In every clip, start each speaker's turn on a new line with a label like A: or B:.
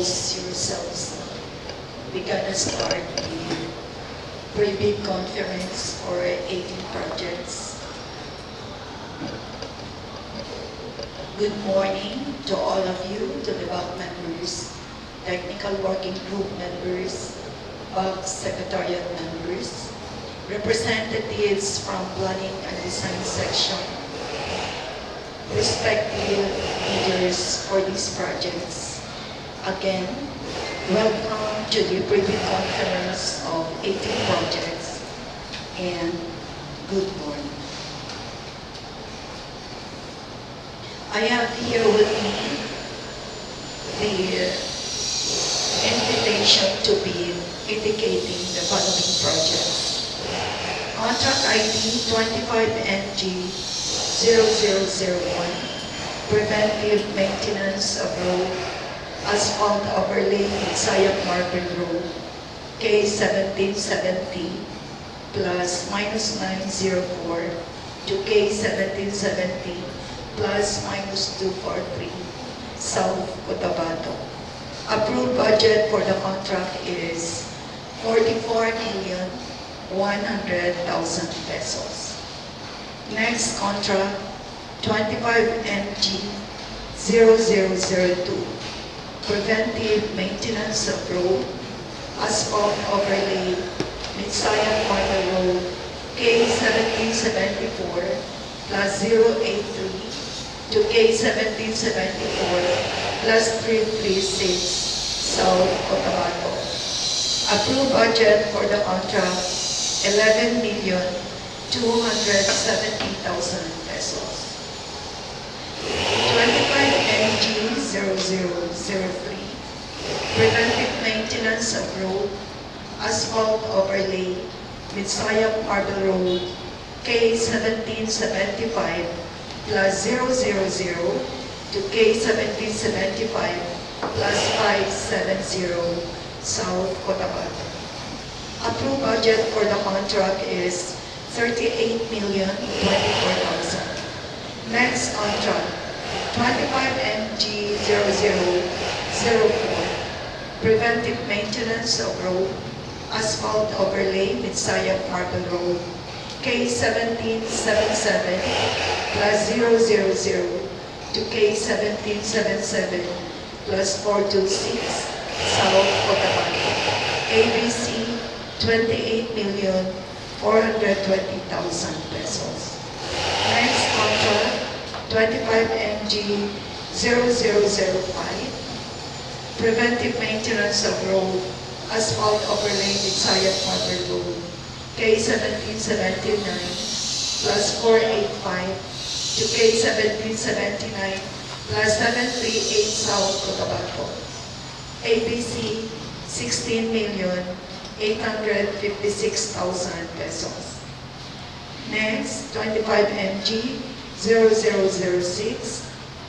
A: compose yourselves. We're gonna start the pre-bid conference for 18 projects. Good morning to all of you, to the BAC members, technical working group members, BAC secretariat members, representatives from planning and design section, respective leaders for these projects. Again, welcome to the pre-bid conference of 18 projects, and good morning. I have here with me the invitation to bid indicating the following projects. Contract ID 25NG0001, Preventive Maintenance of Road, Asphalt Overlay-Midsayap-Marbel Road, K1770 plus minus 904 to K1770 plus minus 243, South Cotabato. Approved budget for the contract is 44,100,000 pesos. Next contract, 25NG0002, Preventive Maintenance of Road, Asphalt Overlay, Midsayap-Marbel Road, K1774 plus 083 to K1774 plus 336, South Cotabato. Approved budget for the contract, 11,270,000 pesos. 25NG0003, Preventive Maintenance of Road, Asphalt Overlay, Midsayap-Marbel Road, K1775 plus 000 to K1775 plus 570, South Cotabato. Approved budget for the contract is 38,024,000. Next contract, 25NG0004, Preventive Maintenance of Road, Asphalt Overlay, Midsayap-Marbel Road, K1777 plus 000 to K1777 plus 426, South Cotabato. ABC, 28,420,000 pesos. Next contract, 25NG0005, Preventive Maintenance of Road, Asphalt Overlay, Midsayap-Marbel Road, K1779 plus 485 to K1779 plus 738, South Cotabato. ABC, 16,856,000 pesos. Next, 25NG0006,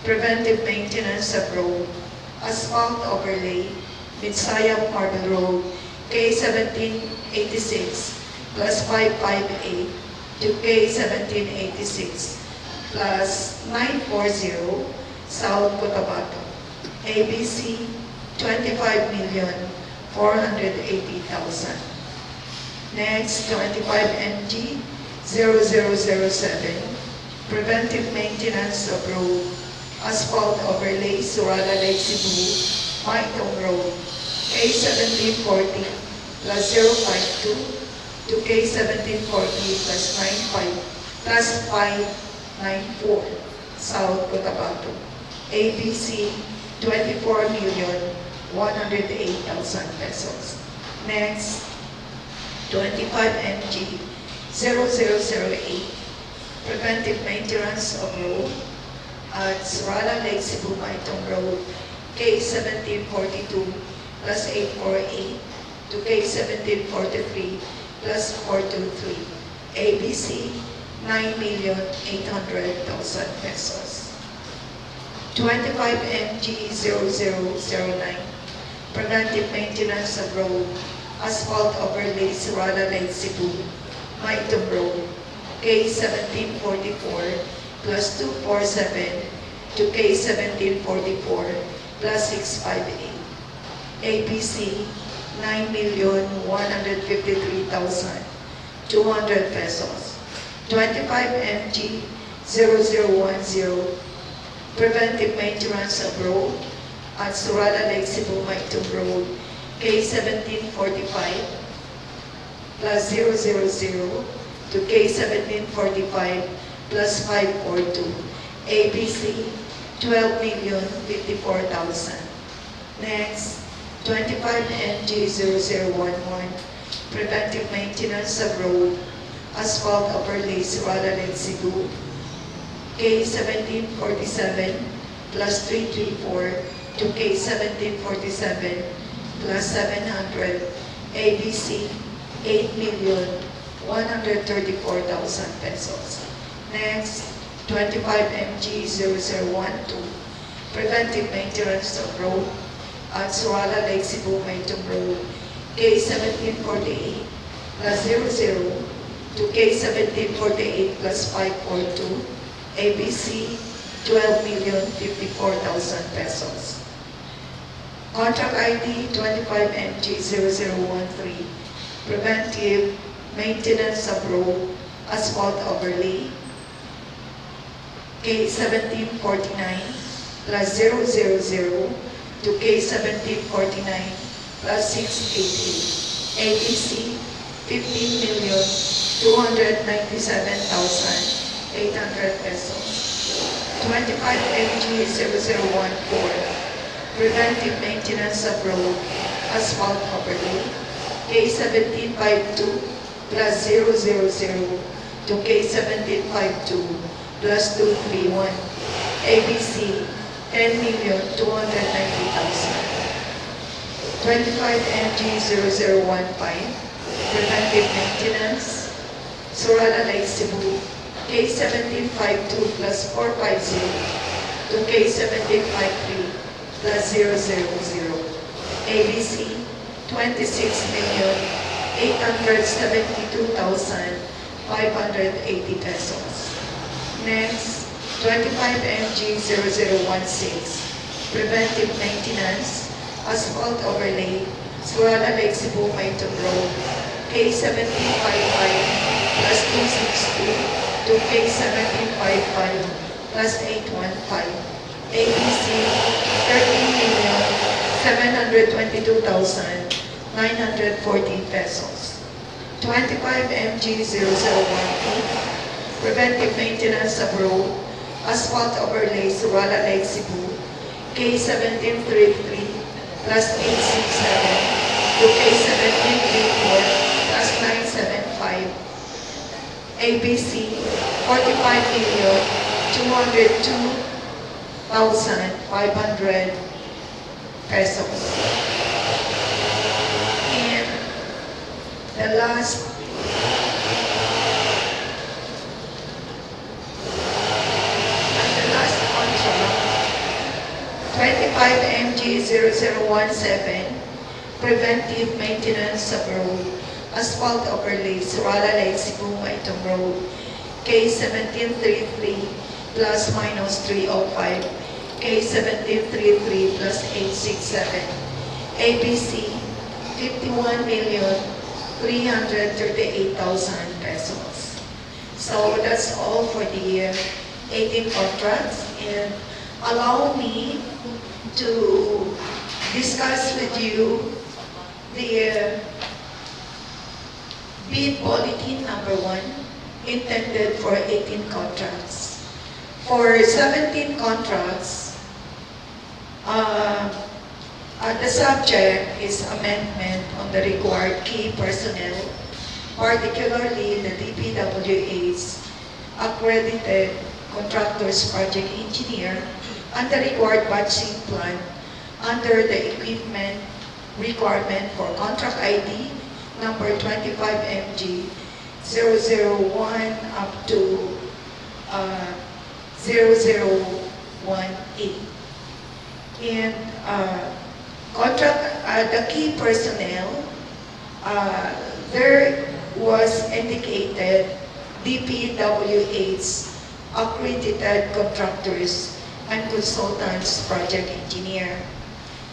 A: Preventive Maintenance of Road, Asphalt Overlay, Midsayap-Marbel Road, K1786 plus 558 to K1786 plus 940, South Cotabato. ABC, 25,480,000. Next, 25NG0007, Preventive Maintenance of Road, Asphalt Overlay, Surala Lake Cebu, Maitong Road, K1740 plus 052 to K1740 plus 594, South Cotabato. ABC, 24,108,000 pesos. Next, 25NG0008, Preventive Maintenance of Road at Surala Lake Cebu, Maitong Road, K1742 plus 848 to K1743 plus 423. ABC, 9,800,000 pesos. 25NG0009, Preventive Maintenance of Road, Asphalt Overlay, Surala Lake Cebu, Maitong Road, K1744 plus 247 to K1744 plus 658. ABC 9,153,200 pesos. 25 MG 0010 Preventive Maintenance of Road at Surala Lake Cebu Maitum Road K1745 plus 000 to K1745 plus 542 ABC 12,054,000. Next, 25 MG 0011 Preventive Maintenance of Road Asphalt Overlay Surala Lake Cebu K1747 plus 334 to K1747 plus 700 ABC 8,134,000 pesos. Next, 25 MG 0012 Preventive Maintenance of Road at Surala Lake Cebu Maitum Road K1748 plus 00 to K1748 plus 542 ABC 12,054,000 pesos. Contract ID 25 MG 0013 Preventive Maintenance of Road Asphalt Overlay K1749 plus 000 to K1749 plus 688 ABC 15,297,800 pesos. 25 MG 0014 Preventive Maintenance of Road Asphalt Overlay K1752 plus 000 to K1752 plus 231 ABC 10,290,000. 25 MG 0015 Preventive Maintenance Surala Lake Cebu K1752 plus 450 to K1753 plus 000 ABC 26,872,580 pesos. Next, 25 MG 0016 Preventive Maintenance Asphalt Overlay Surala Lake Cebu Maitum Road K1755 plus 262 to K1755 plus 815 ABC 13,722,914 pesos. 25 MG 0018 Preventive Maintenance of Road Asphalt Overlay Surala Lake Cebu K1733 plus 867 to K1734 plus 975 ABC 45,202,500 pesos. And the last contract 25 MG 0017 Preventive Maintenance of Road Asphalt Overlay Surala Lake Cebu Maitum Road K1733 plus minus 305 K1733 plus 867 ABC 51,338,000 pesos. So that's all for the 18 contracts, and allow me to discuss with you the bid bulletin number 1 intended for 18 contracts. For 17 contracts, the subject is amendment on the required key personnel, particularly the DPWH accredited contractors project engineer, and the required batching plan under the equipment requirement for contract ID number 25 MG 001 up to 0018. And the key personnel, there was indicated DPWH accredited contractors and consultants project engineer.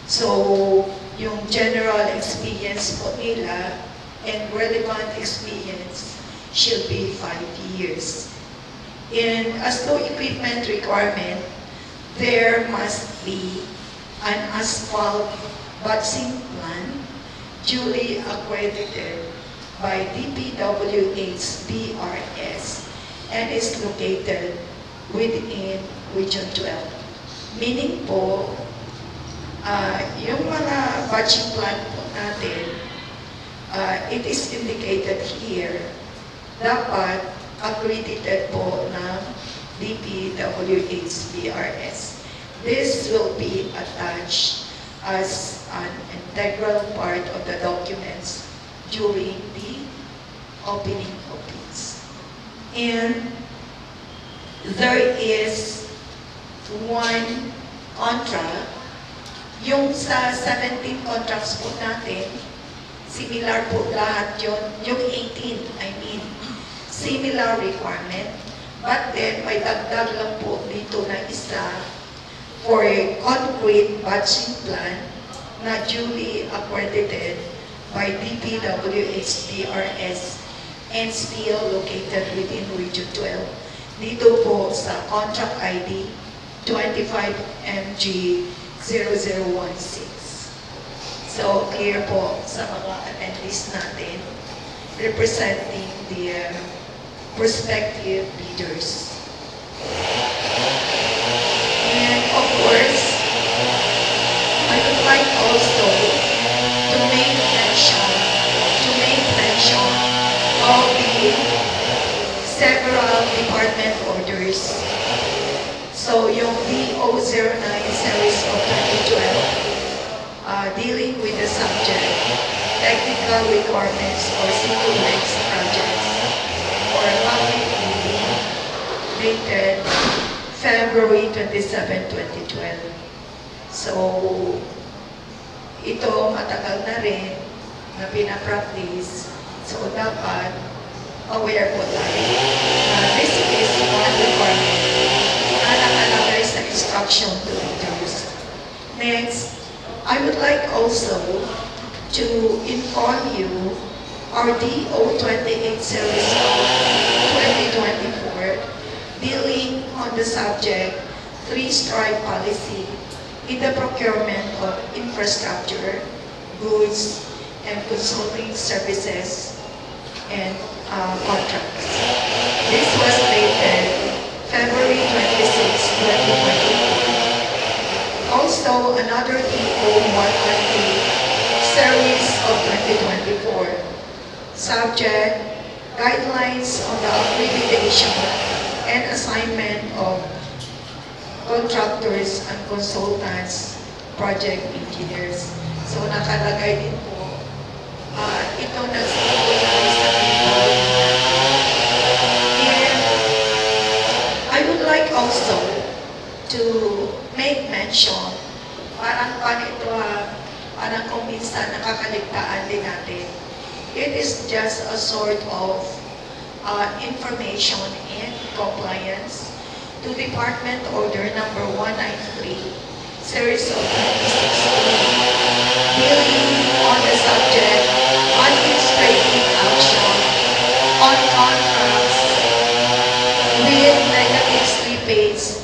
A: So yung general experience po nila and relevant experience should be 5 years. And as to equipment requirement, there must be an asphalt batching plan duly accredited by DPWH BRS and is located within Region 12. Meaning po, yung mga batching plan po natin, it is indicated here, dapat accredited po ng DPWH BRS. This will be attached as an integral part of the documents during the opening of bids. And there is one contract, yung sa 17 contracts po natin, similar po lahat yun, yung 18, I mean, similar requirement, but then may dagdag lang po dito na isa for a concrete batching plan na duly accredited by DPWH BRS and still located within Region 12. Dito po sa contract ID 25MG0016. So, clear po sa mga attendees natin representing the prospective bidders. And of course, I would like also to make mention of the several department orders. So, yung DEO 09 series of 2012, dealing with the subject, technical requirements for civil works projects or public bidding, dated February 27, 2012. So, ito matagal na rin na pinapractice. So, dapat aware po tayo na this is one requirement na nakalagay sa instruction to bidders. Next, I would like also to inform you our DO 28 series of 2024 dealing on the subject 3-stripe policy in the procurement of infrastructure, goods, and consulting services and contracts. This was dated February 26, 2024. Also, another DO 120 series of 2024. Subject, guidelines on the accreditation and assignment of contractors and consultants, project engineers. So, nakalagay din po, ito nag-symbolize sa people. And I would like also to make mention, parang parang kung minsan nakakaligtaan din natin. It is just a sort of information and compliance to Department Order number 193, series of 2016, dealing on the subject administrative action on contracts with negative slippage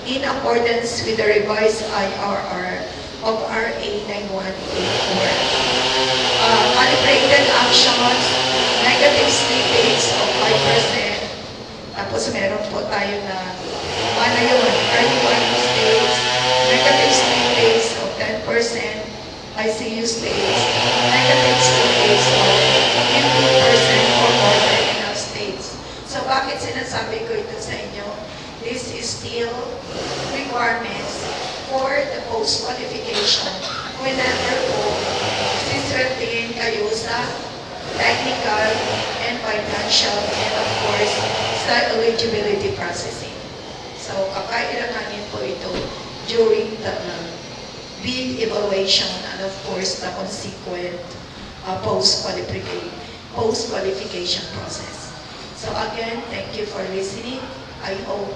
A: in accordance with the revised IRR of RA 9184. Calibrated actions, negative slippage of 5%. Tapos meron po tayo na, ano yun, 31 states, negative slippage of 10%, ICU states, negative slippage of 15% or more than enough states. So bakit sinasabi ko ito sa inyo? This is still requirements for the post-qualification whenever po siswertihin kayo sa technical and financial and of course sa eligibility processing. So kakailanganin po ito during the bid evaluation and of course the consequent post-qualification process. So again, thank you for listening. I hope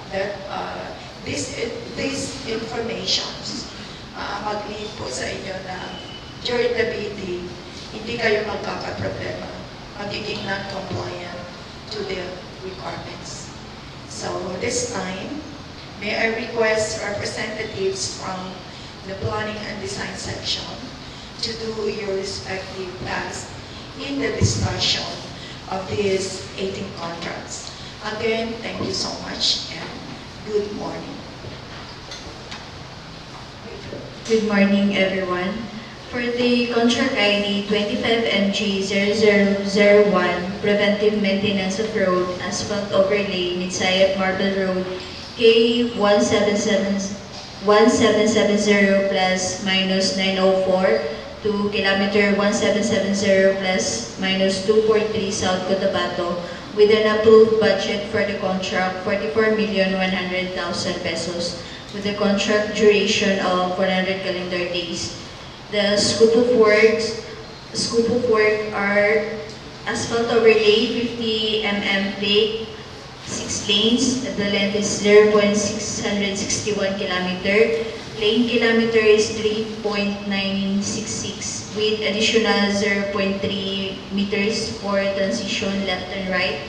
A: that these informations mag-lead po sa inyo na during the bidding, hindi kayo magkakaproblema, magiging non-compliant to the requirements. So this time, may I request representatives from the planning and design section to do your respective tasks in the discussion of these 18 contracts. Again, thank you so much and good morning.
B: Good morning, everyone. For the contract ID 25MG0001, Preventive Maintenance of Road, Asphalt Overlay-Midsayap-Marbel Road, K1770 plus minus 904 to kilometer 1770 plus minus 243 South Cotabato, with an approved budget for the contract 44,100,000 pesos, with a contract duration of 100 calendar days. The scope of work are asphalt overlay 50 mm thick, 6 lanes. The length is 0.661 kilometer. Lane kilometer is 3.966 with additional 0.3 meters for transition left and right,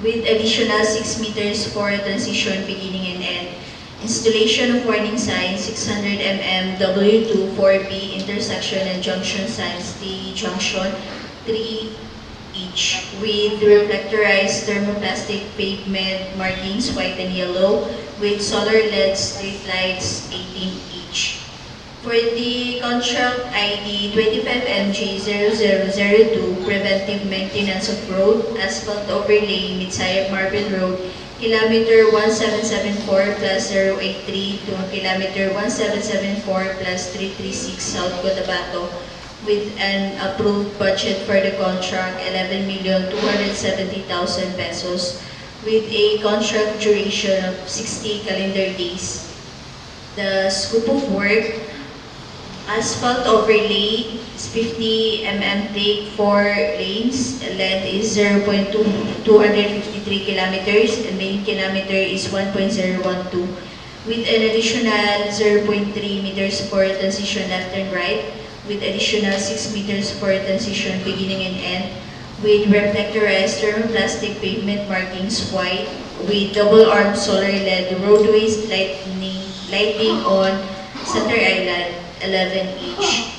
B: with additional 6 meters for transition beginning and end. Installation of warning signs 600 mm W2 4B intersection and junction signs T junction 3 each, with reflectorized thermoplastic pavement markings white and yellow, with solar LED street lights 18 each. For the contract ID 25MG0002, Preventive Maintenance of Road, Asphalt Overlay-Midsayap-Marbel Road, kilometer 1774 plus 083 to kilometer 1774 plus 336 South Cotabato, with an approved budget for the contract 11,270,000 pesos, with a contract duration of 60 calendar days. The scope of work: asphalt overlay is 50 mm thick, 4 lanes. Length is 0.253 kilometers and main kilometer is 1.012, with an additional 0.3 meters for transition left and right, with additional 6 meters for transition beginning and end, with reflectorized thermoplastic pavement markings white, with double-armed solar LED roadways lighting on center island 11 each.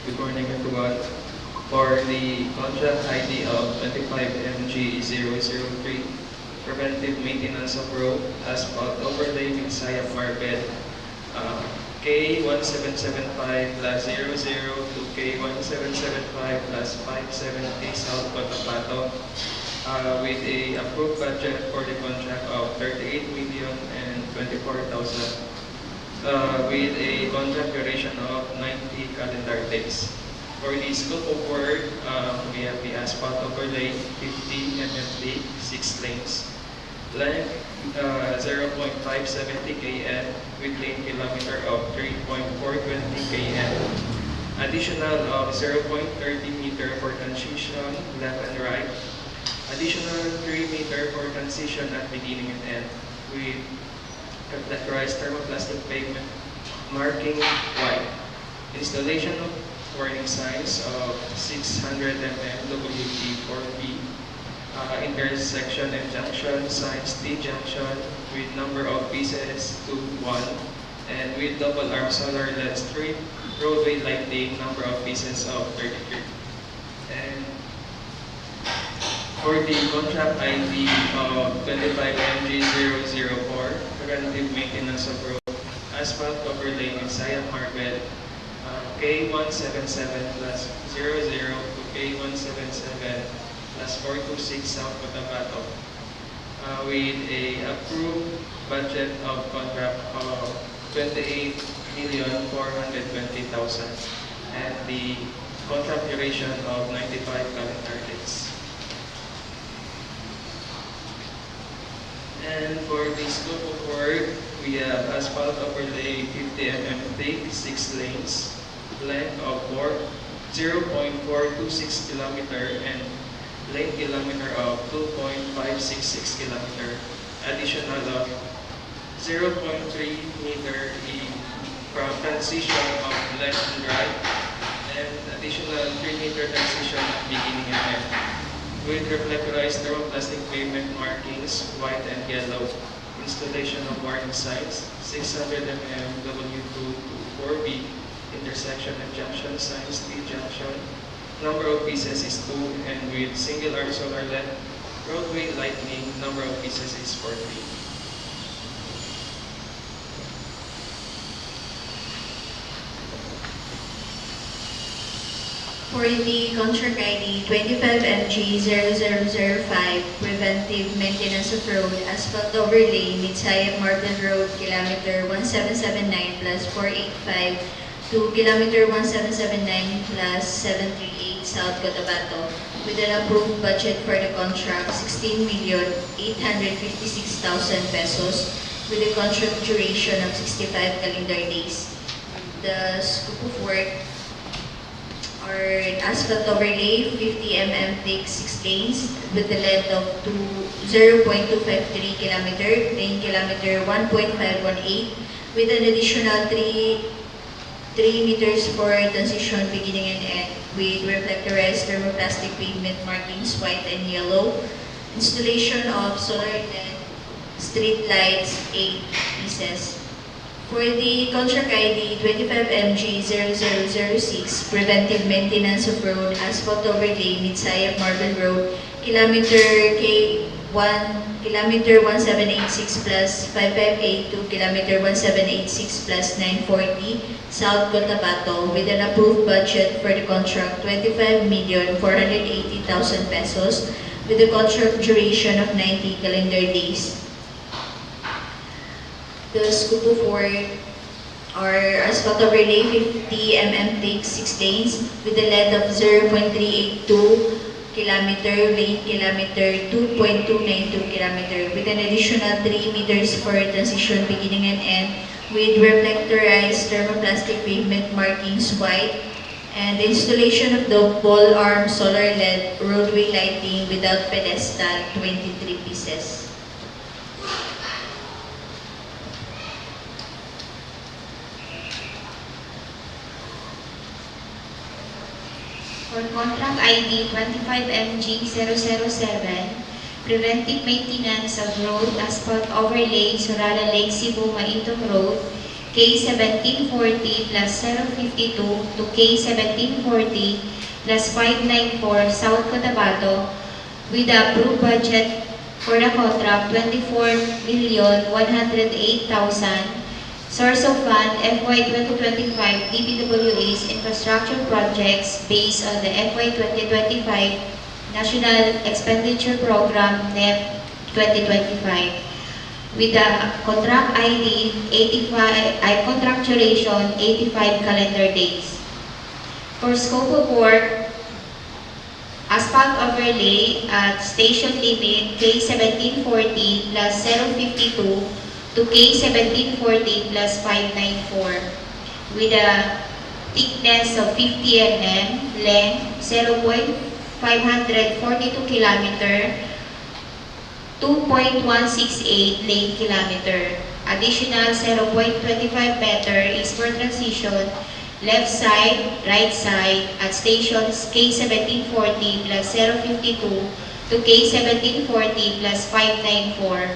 C: Good morning, everyone. For the contract ID of 25MG003, Preventive Maintenance of Road, Asphalt Overlay-Midsayap-Marbel, K1775 plus 00 to K1775 plus 570 South Cotabato, with a approved budget for the contract of 38,024,000, with a contract duration of 90 calendar days. For the scope of work, we have the asphalt overlay 50 mm, 6 lanes. Length 0.570 km with lane kilometer of 3.420 km. Additional of 0.30 meter for transition left and right. Additional 3 meter for transition at beginning and end, with reflectorized thermoplastic pavement marking white. Installation of warning signs of 600 mm WT4B, intersection and junction signs T junction with number of pieces to 1, and with double arm solar LED street roadway lighting number of pieces of 33. And for the contract ID of 25MG004, Preventive Maintenance of Road, Asphalt Overlay-Midsayap-Marbel, K177 plus 00 to K177 plus 426 South Cotabato, with a approved budget of contract of 28,420,000 and the contract duration of 95 calendar days. And for the scope of work, we have asphalt overlay 50 mm thick, 6 lanes, length of 0.426 kilometer and lane kilometer of 2.566 kilometer. Additional of 0.3 meter in from transition of left and right, and additional 3-meter transition at beginning and end, with reflectorized thermoplastic pavement markings, white and yellow, installation of warning signs, 600 mm W2 to 4B, intersection and junction signs, T-junction. Number of pieces is 2, and with single arm solar LED, roadway lighting, number of pieces is 40.
B: For the contract ID 25MG0005, Preventive Maintenance of Road, Asphalt Overlay, Midsayap-Marbel Road, Kilometer 1779 plus 485 to Kilometer 1779 plus 738, South Cotabato, with an approved budget for the contract 16,856,000 pesos, with a contract duration of 65 calendar days. The scope of work are asphalt overlay, 50 mm thick 6 lanes with a length of 0.253 km, lane kilometer 1.518, with an additional 3 meters for transition beginning and end, with reflectorized thermoplastic pavement markings white and yellow, installation of solar LED, street lights 8 pieces. For the contract ID 25MG0006, Preventive Maintenance of Road, Asphalt Overlay, Midsayap-Marbel Road, Kilometer 1786 plus 558 to Kilometer 1786 plus 940, South Cotabato, with an approved budget for the contract 25,480,000 pesos, with a contract duration of 90 calendar days. The scope of work are asphalt overlay, 50 mm thick 6 lanes with a length of 0.382 km, lane kilometer 2.292 km, with an additional 3 meters for transition beginning and end, with reflectorized thermoplastic pavement markings white, and the installation of the ball arm solar LED roadway lighting without pedestal 23 pieces.
D: For contract ID 25MG007, Preventive Maintenance of Road, Asphalt Overlay, Sorala Lake Cebu, Maintong Road, K1740 plus 052 to K1740 plus 594, South Cotabato, with the approved budget for the contract 24,108,000. Source of fund FY 2025 DPWH infrastructure projects based on the FY 2025 National Expenditure Program NEP 2025, with the contract ID 85, contract duration 85 calendar days. For scope of work, asphalt overlay at station limit K1740 plus 052 to K1740 plus 594, with a thickness of 50 mm, length 0.542 km, 2.168 lane kilometer. Additional 0.25 meter is for transition left side, right side at stations K1740 plus 052 to K1740 plus 594.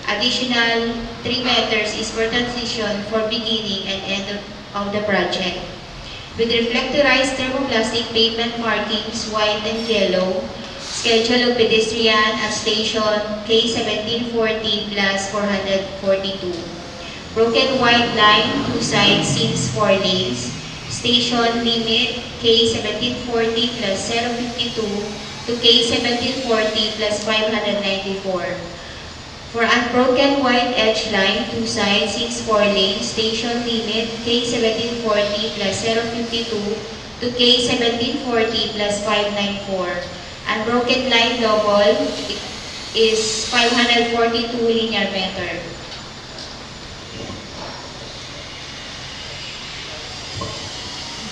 D: Additional 3 meters is for transition for beginning and end of the project, with reflectorized thermoplastic pavement markings white and yellow. Schedule of pedestrian at station K1740 plus 442. Broken white line, 2 sides, since 4 lanes. Station limit K1740 plus 052 to K1740 plus 594. For unbroken white edge line, 2 sides, 6 4 lanes, station limit K1740 plus 052 to K1740 plus 594. Unbroken line double is 542 linear meter.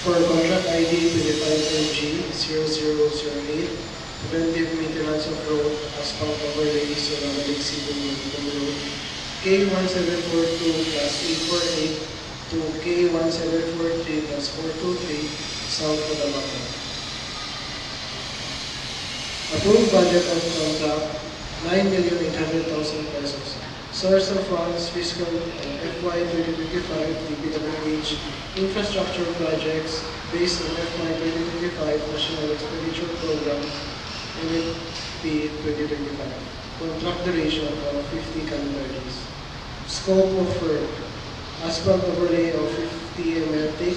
E: For contract ID 25MG0008, Preventive Maintenance of Road, Asphalt Overlay, Sorala Lake Cebu, Maintong Road, K1742 plus 848 to K1743 plus 423 South Cotabato. Approved budget of contract 9,800,000 pesos. Source of funds fiscal FY 2025 DPWH infrastructure projects based on FY 2025 National Expenditure Program NFP 2025. Contract duration of 50 calendar days. Scope of work: asphalt overlay of 50 mm thick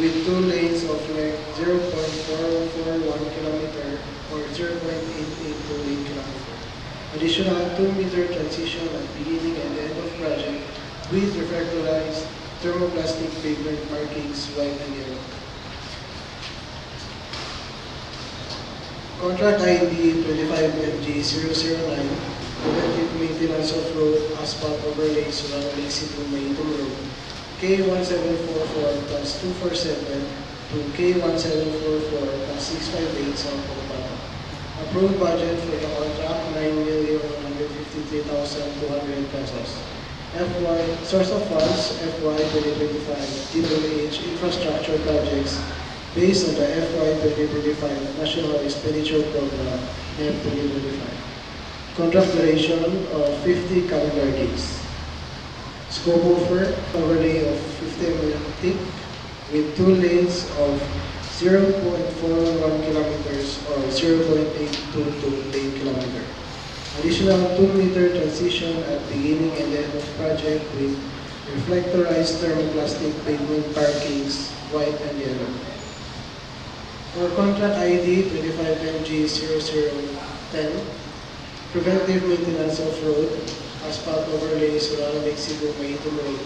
E: with 2 lanes of length 0.441 km or 0.882 lane kilometer. Additional 2-meter transition at beginning and end of project with refractorized thermoplastic pavement markings white and yellow. Contract ID 25MG009, preventive maintenance of road, asphalt overlays around Lake Cebu Maitum Road, K1744 plus 247 to K1744 plus 658 South Cotabato. Approved budget for the contract 9,153,200 pesos. Source of funds FY 2025 DPWH infrastructure projects based on the FY 2025 National Expenditure Program NEP 2025. Contract duration of 50 calendar days. Scope of work: overlay of 50 mm thick with 2 lanes of 0.41 kilometers or 0.822 lane kilometer. Additional 2-meter transition at beginning and end of project with reflectorized thermoplastic pavement markings white and yellow. For contract ID 25MG0010, preventive maintenance of road, asphalt overlays around Lake Cebu Maitum Road,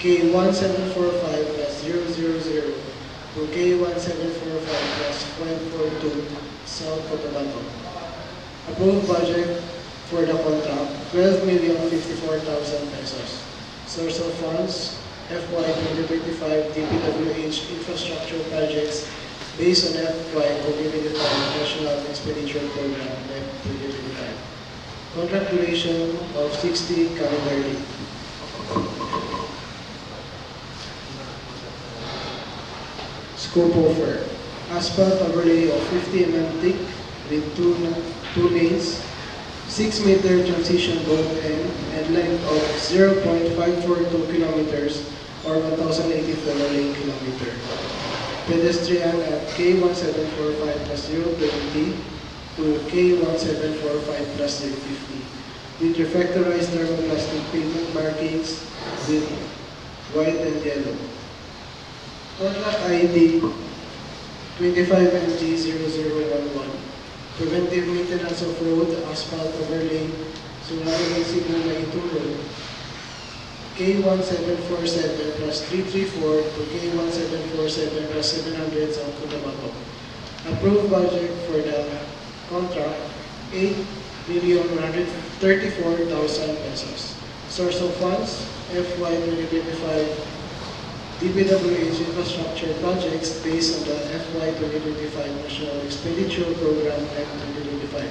E: K1745 plus 000 to K1745 plus 542 South Cotabato. Approved budget for the contract 12,054,000 pesos. Source of funds FY 2025 DPWH infrastructure projects based on FY 2025 National Expenditure Program NEP 2025. Contract duration of 60 calendar days. Scope of work: asphalt overlay of 50 mm thick with 2 lanes, 6-meter transition both end and length of 0.542 kilometers or 1,084 lane kilometer. Pedestrian at K1745 plus 020 to K1745 plus 050 with refractorized thermoplastic pavement markings with white and yellow. Contract ID 25MG0011, preventive maintenance of road, asphalt overlay, surrounding Cebu Maitum Road, K1747 plus 334 to K1747 plus 700 South Cotabato. Approved budget for the contract 8,134,000 pesos. Source of funds FY 2025 DPWH infrastructure projects based on the FY 2025 National Expenditure Program NEP 2025.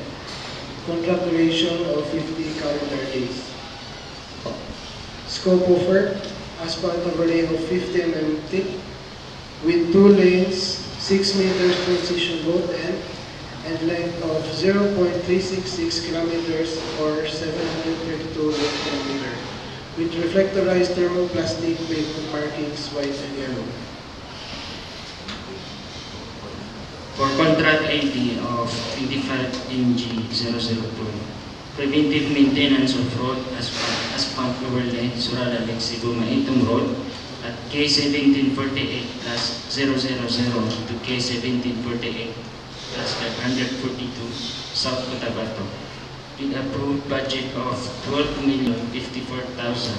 E: Contract duration of 50 calendar days. Scope of work: asphalt overlay of 50 mm thick with 2 lanes, 6 meters transition both end and length of 0.366 kilometers or 732 kilometers with reflectorized thermoplastic pavement markings white and yellow.
F: For contract ID of 25MG002, preventive maintenance of road, asphalt overlay, Surala Lake Cebu Maitum Road at K1748 plus 000 to K1748 plus 542 South Cotabato, with approved budget of 12,054,000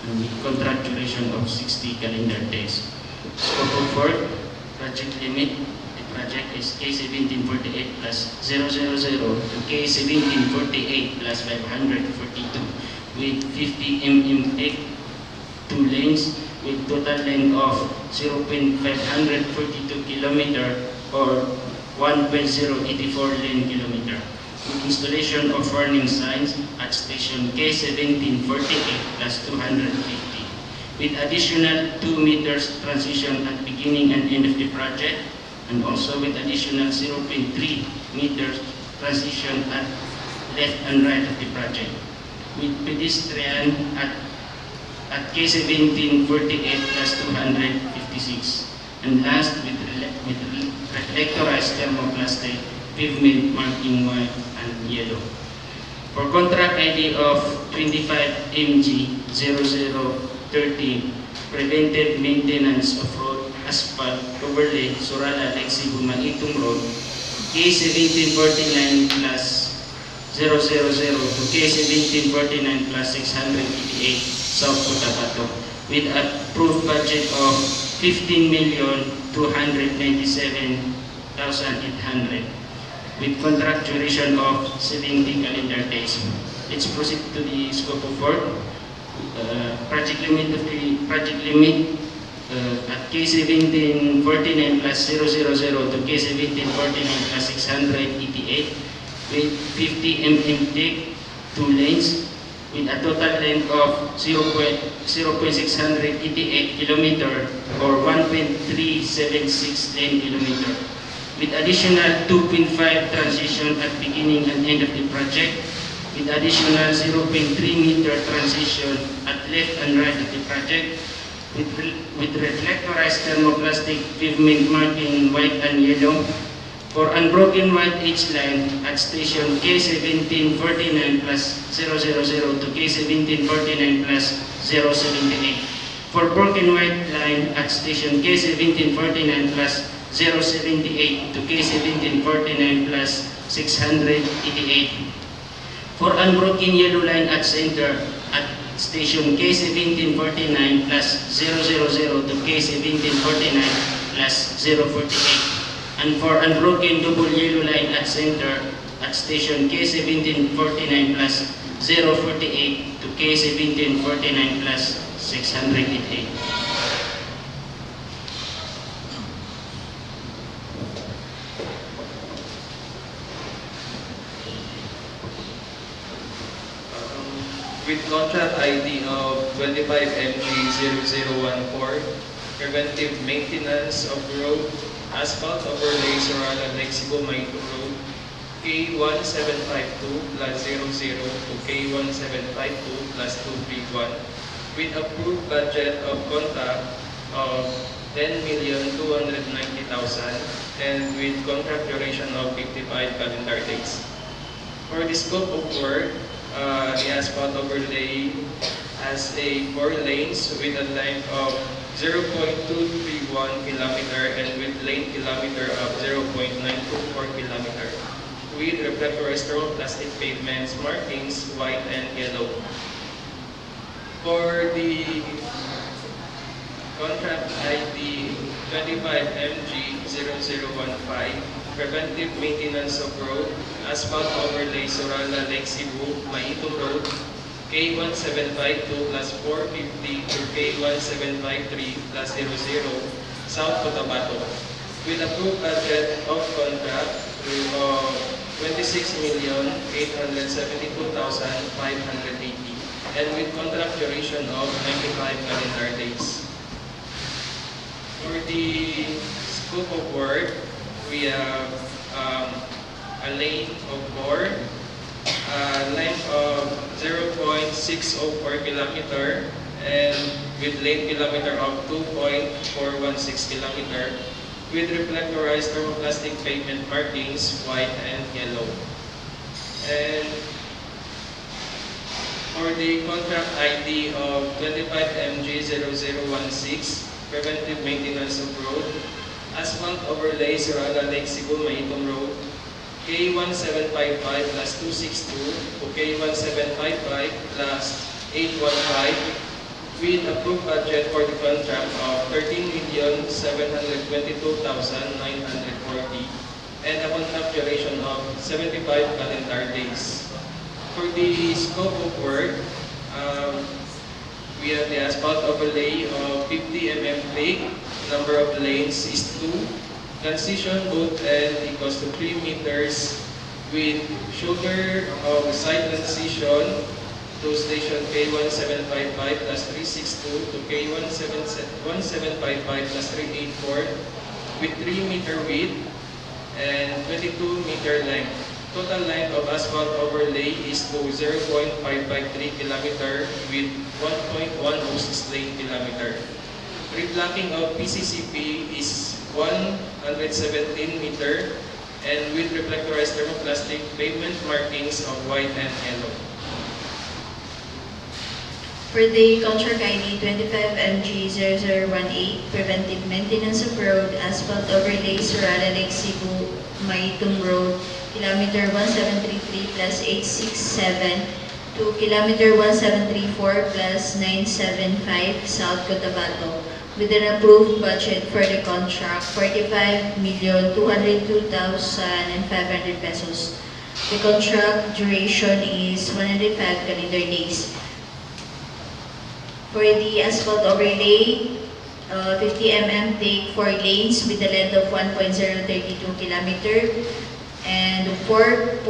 F: and with contract duration of 60 calendar days. Scope of work: project limit. The project is K1748 plus 000 to K1748 plus 542 with 50 mm thick, 2 lanes with total length of 0.542 kilometer or 1.084 lane kilometer. With installation of warning signs at station K1748 plus 250 with additional 2 meters transition at beginning and end of the project, and also with additional 0.3 meters transition at left and right of the project, with pedestrian at K1748 plus 256, and last with reflectorized thermoplastic pavement marking white and yellow. For contract ID of 25MG0030, Preventive Maintenance of Road, Asphalt, Overlay, Surala, Lexibu, Malitung Road, K1749 plus 000 to K1749 plus 688, South Cotabato, with approved budget of 15,297,800, with contract duration of 70 calendar days. Let's proceed to the scope of work. Project limit at K1749 plus 000 to K1749 plus 688, with 50 mm thick, 2 lanes, with a total length of 0.688 km or 1.376 lane kilometer, with additional 2.5 transition at beginning and end of the project, with additional 0.3 meter transition at left and right of the project, with reflectorized thermoplastic pavement marking white and yellow, for unbroken white H line at station K1749 plus 000 to K1749 plus 078. For broken white line at station K1749 plus 078 to K1749 plus 688. For unbroken yellow line at center at station K1749 plus 000 to K1749 plus 048. And for unbroken double yellow line at center at station K1749 plus 048 to K1749 plus 688.
C: With contract ID of 25MG0014, Preventive Maintenance of Road, Asphalt, Overlay, Surala, Lexibu, Maitu Road, K1752 plus 00 to K1752 plus 231, with approved budget of contract of 10,290,000 and with contract duration of 55 calendar days. For the scope of work, the asphalt overlay has a 4 lanes with a length of 0.231 kilometer and with lane kilometer of 0.924 kilometer, with reflectorized thermoplastic pavements markings white and yellow. For the contract ID 25MG0015, Preventive Maintenance of Road, Asphalt Overlay, Surala, Lexibu, Maitu Road, K1752 plus 450 to K1753 plus 00, South Cotabato, with approved budget of contract of 26,872,580 and with contract duration of 95 calendar days. For the scope of work, we have a lane of 4, length of 0.604 kilometer and with lane kilometer of 2.416 kilometer, with reflectorized thermoplastic pavement markings white and yellow. And for the contract ID of 25MG0016, Preventive Maintenance of Road, Asphalt Overlay, Surala, Lexibu, Maitum Road, K1755 plus 262 to K1755 plus 815, with approved budget for the contract of 13,722,940 and a contract duration of 75 calendar days. For the scope of work, we have the asphalt overlay of 50 mm thick, number of lanes is 2, transition both end equals to 3 meters with shoulder of side transition to station K1755 plus 362 to K1755 plus 384 with 3 meter width and 22 meter length. Total length of asphalt overlay is to 0.553 km with 1.106 lane kilometer. Reblocking of PCCP is 117 meter and with reflectorized thermoplastic pavement markings of white and yellow.
B: For the contract ID 25MG0018, Preventive Maintenance of Road, Asphalt Overlay, Surala Lake Cebu, Maitum Road, Kilometer 1733 plus 867 to Kilometer 1734 plus 975, South Cotabato, with an approved budget for the contract, 45,202,500 pesos. The contract duration is 105 calendar days. For the asphalt overlay, 50 mm take 4 lanes with a length of 1.032 km and 4.128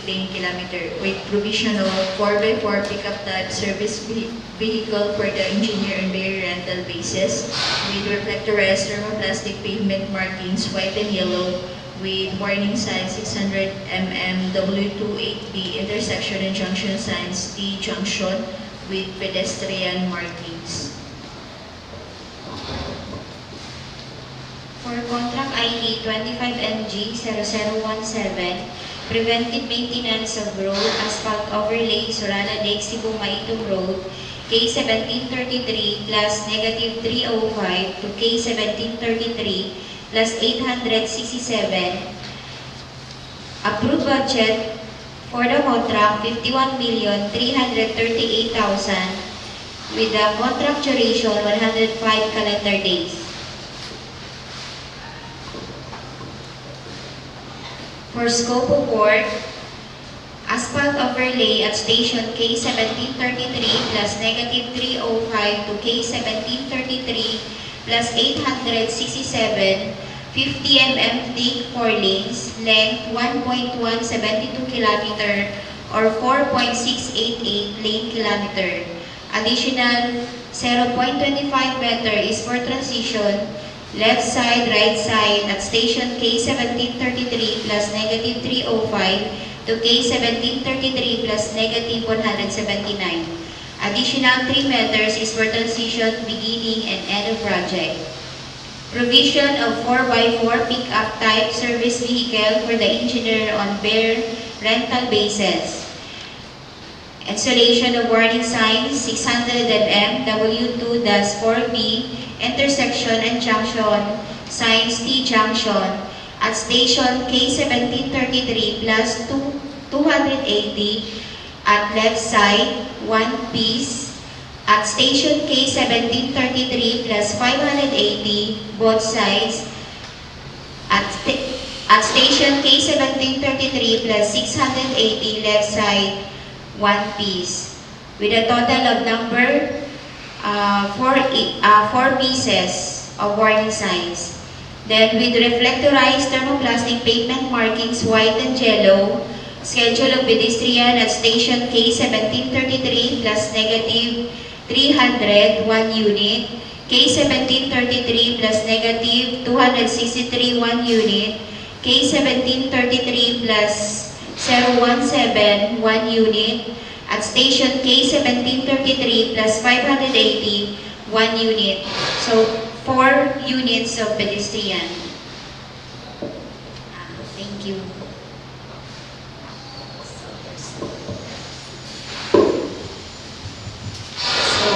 B: lane kilometer with provision of 4x4 pickup type service vehicle for the engineer and bearer rental basis with reflectorized thermoplastic pavement markings white and yellow with warning sign 600 mm W28B intersection and junction signs T junction with pedestrian markings.
D: For contract ID 25MG0017, Preventive Maintenance of Road, Asphalt Overlay, Surala Lake Cebu, Maitum Road, K1733 plus negative 305 to K1733 plus 867. Approved budget for the contract 51,338,000 with the contract duration 105 calendar days. For scope of work, asphalt overlay at station K1733 plus negative 305 to K1733 plus 867, 50 mm thick 4 lanes, length 1.172 km or 4.688 lane kilometer. Additional 0.25 meter is for transition, left side, right side at station K1733 plus negative 305 to K1733 plus negative 179. Additional 3 meters is for transition, beginning and end of project. Provision of 4x4 pickup type service vehicle for the engineer on bare rental basis. Installation of warning signs 600 mm W2-4B intersection and junction signs T junction at station K1733 plus 280 at left side 1 piece at station K1733 plus 580 both sides at station K1733 plus 680 left side 1 piece with a total of number 4 pieces of warning signs. Then with reflectorized thermoplastic pavement markings white and yellow, schedule of pedestrian at station K1733 plus negative 300 1 unit, K1733 plus negative 263 1 unit, K1733 plus 017 1 unit at station K1733 plus 580 1 unit. So 4 units of pedestrian. Thank you.
A: So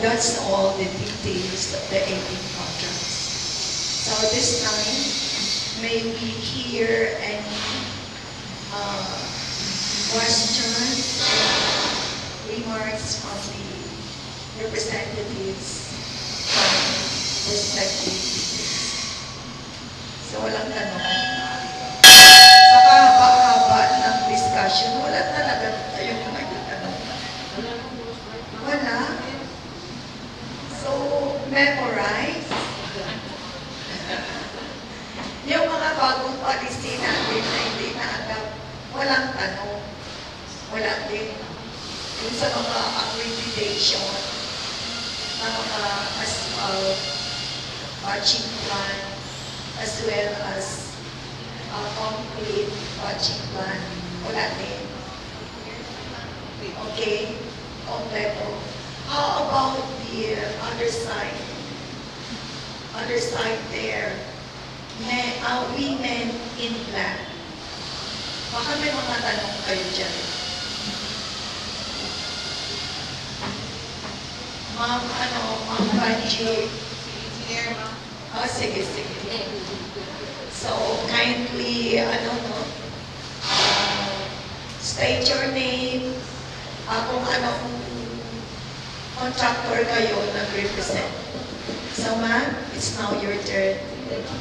A: that's all the details of the 18 contracts. So this time, may we hear any questions, remarks from the representatives from respective districts. So walang tanong. Sa kahaba-haba ng discussion, wala talaga tayong mga tanong. Wala. So, memorize. Yung mga bagong policy natin na hindi na-adapt, walang tanong. wala din. Yung sa mga accreditation, ng mga asphalt, batching plan, as well as concrete batching plan, wala din. Okay? Kompleto. How about the other side? Other side there. Women in black. Baka may mga tanong kayo dyan. Ma'am, Ma'am Banji. Sige. So, kindly, state your name, kung anong contractor kayo nag-represent. So, ma'am, it's now your turn.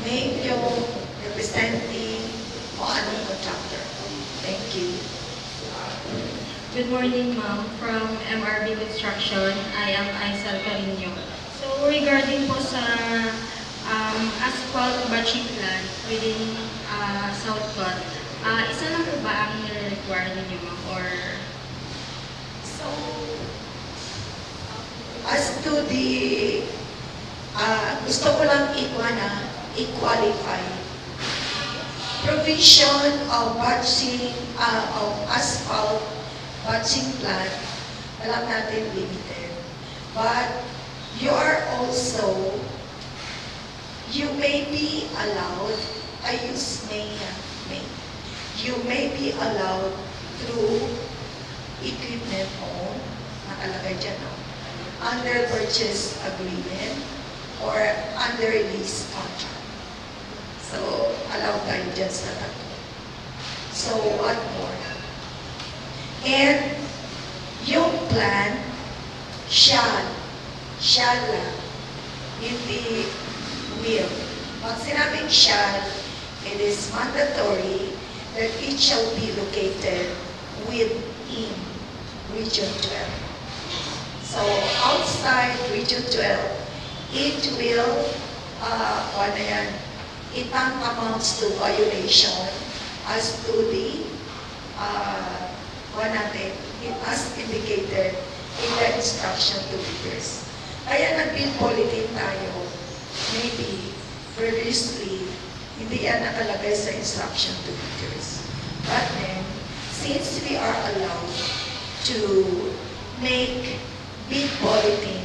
A: Name yung representing o anong contractor. Thank you.
G: Good morning, ma'am. From MRB Construction, I am Aisal Carino. So, regarding po sa asphalt batching plant within Southcott, isa lang po ba ang nire-require ninyo, ma'am? Or
A: So, as to the, gusto ko lang i-qualify. Provision of batching, of asphalt batching plant, alam natin limited. But you are also, you may be allowed, I use may. You may be allowed through equipment own, nakalagay dyan, no? Under purchase agreement or under lease contract. So, allow tayo dyan sa tatlo. So, what more? And yung plan, shall lang, hindi will. Pag sinabing shall, it is mandatory that it shall be located within Region 12. So, outside Region 12, it will, it amounts to violation as to the, it as indicated in the instruction to leaders. Kaya nag-bill bulletin tayo, maybe previously, hindi yan nakalagay sa instruction to leaders. But then, since we are allowed to make bid bulletin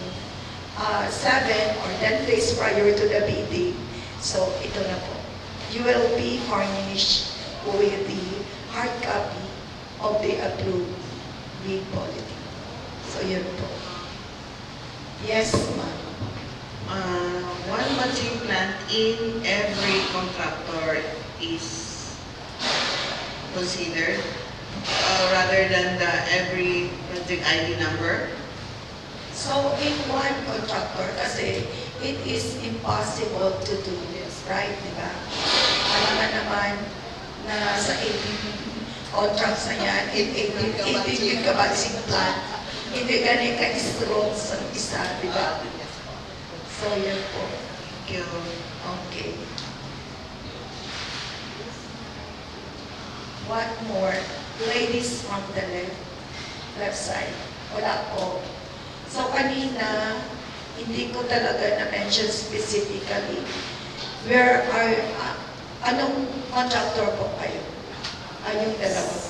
A: 7 or 10 days prior to the bidding, so ito na po. You will be furnished with the hard copy of the approved bid bulletin. So yun po. Yes, ma'am.
H: One batching plant in every contractor is considered rather than the every project ID number.
A: So in one contractor, kasi it is impossible to do this, right? Diba? Alam nga naman na sa 18 contracts na yan, 18 yung kabatsing plant, hindi ganun ka-strong sa isa, diba? So yan po.
H: Thank you.
A: Okay. What more? Ladies from the left side. Wala po. So kanina, hindi ko talaga na-mention specifically where are, anong contractor po kayo? Yung dalawa.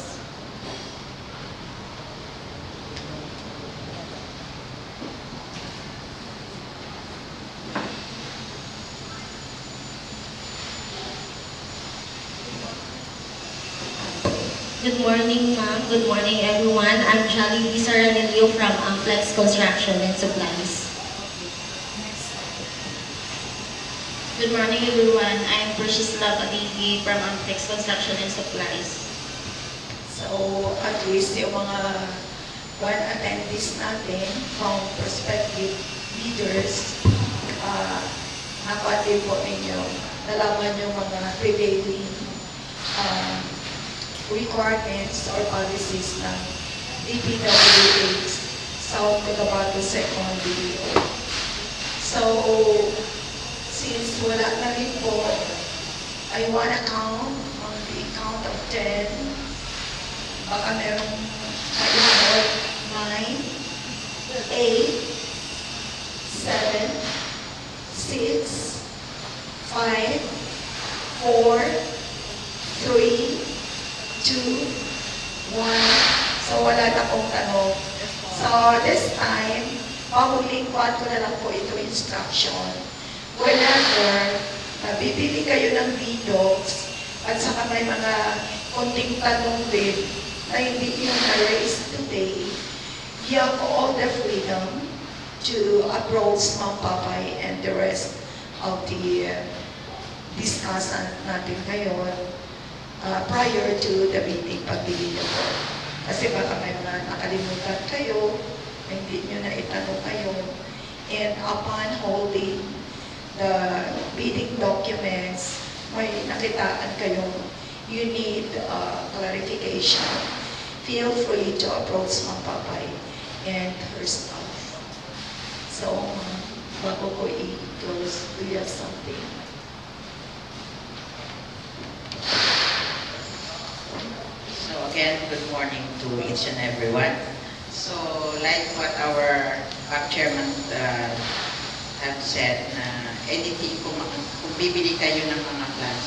G: good morning, ma'am. Good morning, everyone. I'm Jollibee Saranilio from Amplex Construction and Supplies. Good morning, everyone. I'm Precious Love Adigi from Amplex Construction and Supplies.
A: So, at least yung mga one attendees natin from prospective leaders, napati po ninyo, nalaman yung mga prevailing requirements or policies ng DPWH South Cotabato Second DEO. So, since wala na rin po, I wanna count on the count of 10. Baka merong involve 9, 8, 7, 6, 5, 4, 3, 2, 1. So wala na pong tanong. So this time, pamulikwad ko na lang po ito instruction. Whenever bibili kayo ng VDOCs at saka may mga konting tanong din na hindi nyo na-raise today, you have all the freedom to approach Ma'am Papay and the rest of the discussant natin ngayon prior to the meeting pagbili nyo po. Kasi baka may mga nakalimutan kayo, hindi nyo na itanong ngayon. And upon holding the bidding documents, may nakitaan kayong you need clarification. Feel free to approach Ma'am Papay and her staff. So, bago ko i-close, do you have something?
I: So again, good morning to each and everyone. So like what our chairman have said, na anything kung bibili kayo ng mga plans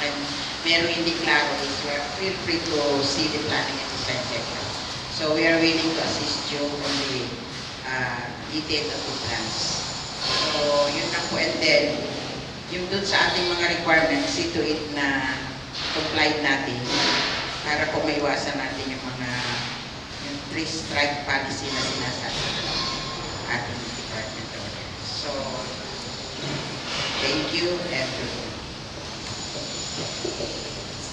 I: and meron hindi klaro is feel free to see the planning and design section. So we are willing to assist you on the detail of the plans. So yun na po, and then yung dun sa ating mga requirements, see to it na complied natin para po maiwasan natin yung mga yung 3-strike policy na sinasabi ng ating department order. So, thank you and good morning.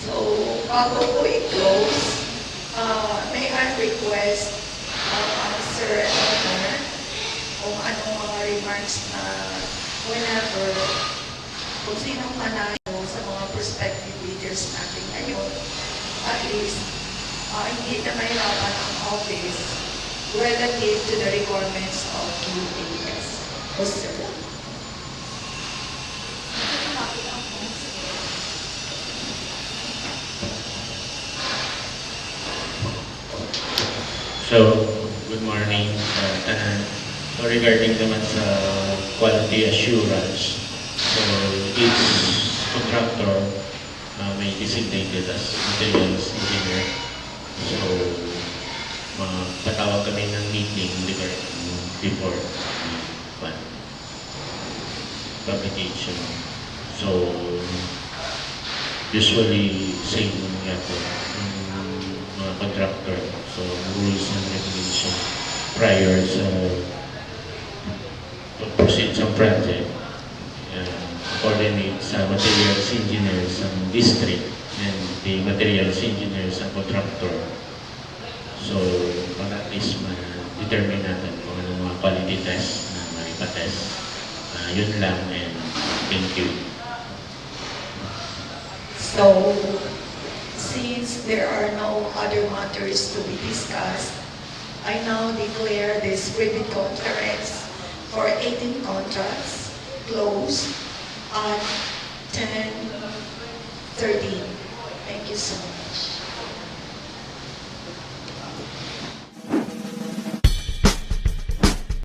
A: So, bago ko i-close, may I request Sir and Honor kung anong mga remarks na whenever kung sinong manalo sa mga prospective leaders natin ngayon, at least hindi na mahirapan ang office relative to the requirements of QAS. Sir.
F: So, good morning. So regarding naman sa quality assurance, so each contractor may designated as materials engineer. So, patawag kami ng meeting before publication. So, usually same nga po mga contractor. So, rules and regulation prior sa proceed sa project, coordinate sa materials engineers ng district and the materials engineers ng contractor. So, para at least ma-determine natin kung anong mga quality test na maipa-test. Yun lang, and thank you.
A: So, since there are no other matters to be discussed, I now declare this private conference for 18 contracts closed at 10:13. Thank you so much.